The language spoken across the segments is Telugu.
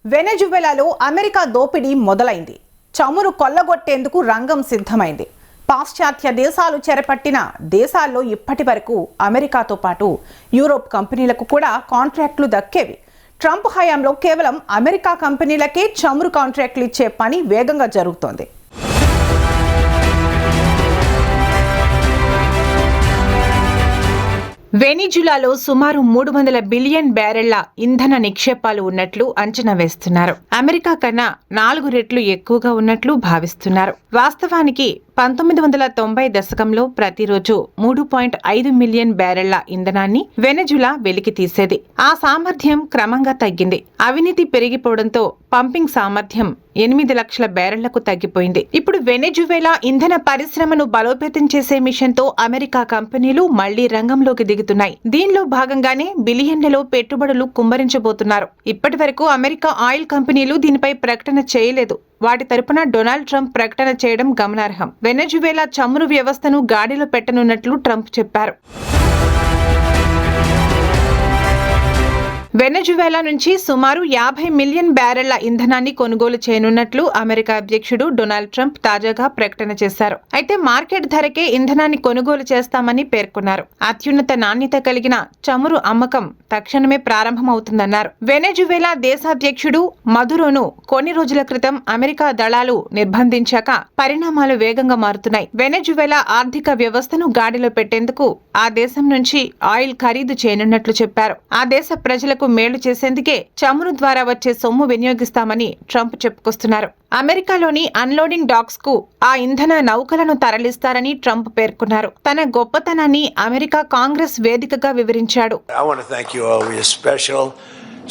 వెనెజువెలాలో అమెరికా దోపిడీ మొదలైంది. చమురు కొల్లగొట్టేందుకు రంగం సిద్ధమైంది. పాశ్చాత్య దేశాలు చెరపట్టిన దేశాల్లో ఇప్పటి వరకు అమెరికాతో పాటు యూరోప్ కంపెనీలకు కూడా కాంట్రాక్టులు దక్కేవి. ట్రంప్ హయాంలో కేవలం అమెరికా కంపెనీలకే చమురు కాంట్రాక్టులు ఇచ్చే పని వేగంగా జరుగుతోంది. వెనిజులాలో సుమారు 300 బిలియన్ బ్యారెళ్ల ఇంధన నిక్షేపాలు ఉన్నట్లు అంచనా వేస్తున్నారు. అమెరికా కన్నా 4 రెట్లు ఎక్కువగా ఉన్నట్లు భావిస్తున్నారు. వాస్తవానికి 1990 దశకంలో ప్రతిరోజు 3.5 మిలియన్ బ్యారెళ్ల ఇంధనాన్ని వెనెజులా వెలికి తీసేది. ఆ సామర్థ్యం క్రమంగా తగ్గింది. అవినీతి పెరిగిపోవడంతో పంపింగ్ సామర్థ్యం 8 లక్షల బ్యారెళ్లకు తగ్గిపోయింది. ఇప్పుడు వెనెజువేలా ఇంధన పరిశ్రమను బలోపేతం చేసే మిషన్తో అమెరికా కంపెనీలు మళ్లీ రంగంలోకి దిగుతున్నాయి. దీనిలో భాగంగానే బిలియన్లలో పెట్టుబడులు కుమ్మరించబోతున్నారు. ఇప్పటి వరకు అమెరికా ఆయిల్ కంపెనీలు దీనిపై ప్రకటన చేయలేదు. వాటి తరపున డొనాల్డ్ ట్రంప్ ప్రకటన చేయడం గమనార్హం. వెనెజువేలా చమురు వ్యవస్థను గాడిలో పెట్టనున్నట్లు ట్రంప్ చెప్పారు. వెనెజువేలా నుంచి సుమారు 50 మిలియన్ బ్యారెళ్ల ఇంధనాన్ని కొనుగోలు చేయనున్నట్లు అమెరికా అధ్యక్షుడు డొనాల్డ్ ట్రంప్ తాజాగా ప్రకటన చేశారు. అయితే మార్కెట్ ధరకే ఇంధనాన్ని కొనుగోలు చేస్తామని పేర్కొన్నారు. అత్యున్నత నాణ్యత కలిగిన చమురు అమ్మకం తక్షణమే ప్రారంభమవుతుందన్నారు. వెనెజువేలా దేశాధ్యక్షుడు మదురోను కొన్ని రోజుల క్రితం అమెరికా దళాలు నిర్బంధించాక పరిణామాలు వేగంగా మారుతున్నాయి. వెనెజువేలా ఆర్థిక వ్యవస్థను గాడిలో పెట్టేందుకు ఆ దేశం నుంచి ఆయిల్ ఖరీదు చేయనున్నట్లు చెప్పారు. ఆ దేశ ప్రజలకు మేలు చేసేందుకే చమురు ద్వారా వచ్చే సొమ్ము వినియోగిస్తామని ట్రంప్ చెప్పుకొస్తున్నారు. అమెరికాలోని అన్లోడింగ్ డాక్స్ కు ఆ ఇంధన నౌకలను తరలిస్తారని ట్రంప్ పేర్కొన్నారు. తన గొప్పతనాన్ని అమెరికా కాంగ్రెస్ వేదికగా వివరించాడు.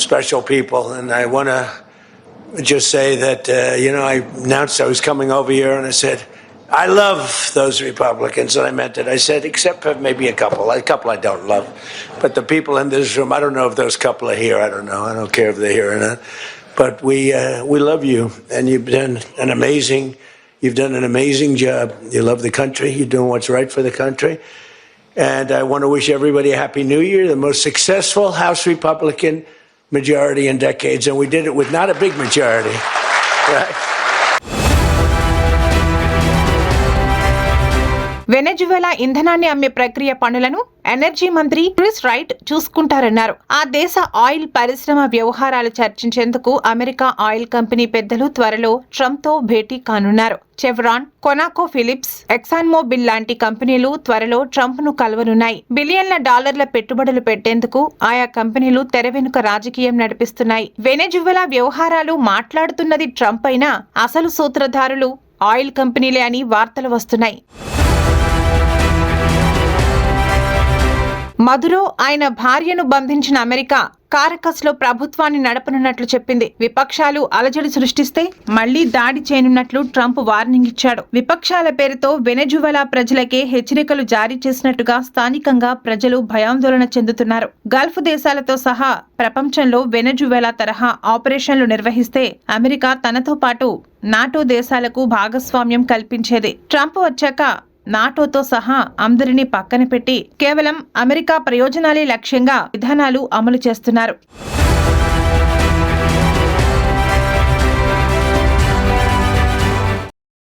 Special people, and I want to just say that I announced I was coming over here, and I said I love those Republicans, and I meant it. I said, except for maybe a couple I don't love, but the people in this room, I don't know if those couple are here. I don't know. I don't care if they're here or not. But we love you, and you've done an amazing job. You love the country. You're doing what's right for the country. And I want to wish everybody a Happy New Year, the most successful House Republican majority in decades, and we did it with not a big majority, right? వెనెజువేలా ఇంధనాన్ని అమ్మే ప్రక్రియ పనులను ఎనర్జీ మంత్రి క్రిస్ రైట్ చూసుకుంటారన్నారు. ఆ దేశ ఆయిల్ పరిశ్రమ వ్యవహారాలు చర్చించేందుకు అమెరికా ఆయిల్ కంపెనీ పెద్దలు త్వరలో ట్రంప్ తో భేటీ కానున్నారు. చెవ్రాన్, కొనాకో ఫిలిప్స్, ఎక్సాన్ మోబిల్ లాంటి కంపెనీలు త్వరలో ట్రంప్ ను కలవనున్నాయి. బిలియన్ల డాలర్ల పెట్టుబడులు పెట్టేందుకు ఆయా కంపెనీలు తెర వెనుక రాజకీయం నడిపిస్తున్నాయి. వెనెజువేలా వ్యవహారాలు మాట్లాడుతున్నది ట్రంప్ అయినా అసలు సూత్రధారులు ఆయిల్ కంపెనీలే అని వార్తలు వస్తున్నాయి. మదురో ఆయన భార్యను బంధించిన అమెరికా కారకస్ లో ప్రభుత్వాన్ని నడపనున్నట్లు చెప్పింది. విపక్షాలు అలజడి సృష్టిస్తే మళ్లీ దాడి చేయనున్నట్లు ట్రంప్ వార్నింగ్ ఇచ్చాడు. విపక్షాల పేరుతో వెనెజువేలా ప్రజలకే హెచ్చరికలు జారీ చేసినట్టుగా స్థానికంగా ప్రజలు భయాందోళన చెందుతున్నారు. గల్ఫ్ దేశాలతో సహా ప్రపంచంలో వెనెజువేలా తరహా ఆపరేషన్లు నిర్వహిస్తే అమెరికా తనతో పాటు నాటో దేశాలకు భాగస్వామ్యం కల్పించేది. ట్రంప్ వచ్చాక నాటోతో సహా అందరినీ పక్కన పెట్టి కేవలం అమెరికా ప్రయోజనాలే లక్ష్యంగా విధానాలు అమలు చేస్తున్నారు.